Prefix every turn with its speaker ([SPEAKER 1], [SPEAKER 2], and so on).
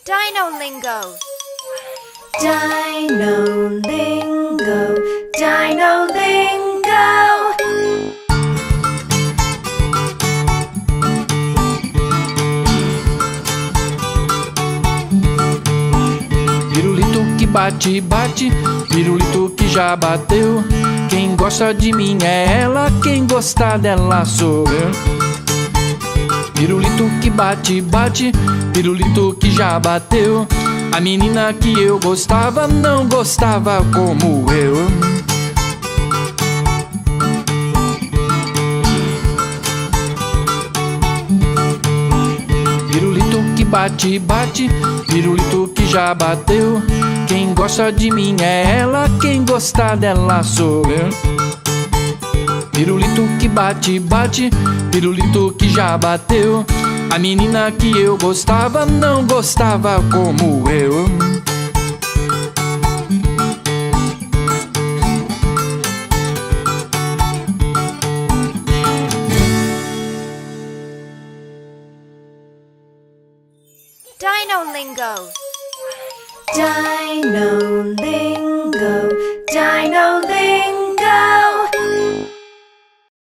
[SPEAKER 1] Dino-Lingo.
[SPEAKER 2] Dino-Lingo, Dino-Lingo.
[SPEAKER 3] Pirulito que bate, bate, pirulito que já bateu. Quem gosta de mim é ela, quem gostar dela sou eu. Pirulito que bate, bate, pirulito que já bateu. A menina que eu gostava não gostava como eu. Pirulito que bate, bate, pirulito que já bateu. Quem gosta de mim é ela, quem gostar dela sou eu. Pirulito que bate, bate, pirulito que já bateu. A menina que eu gostava não gostava como eu.
[SPEAKER 1] Dino-Lingo.
[SPEAKER 2] Dino-Lingo.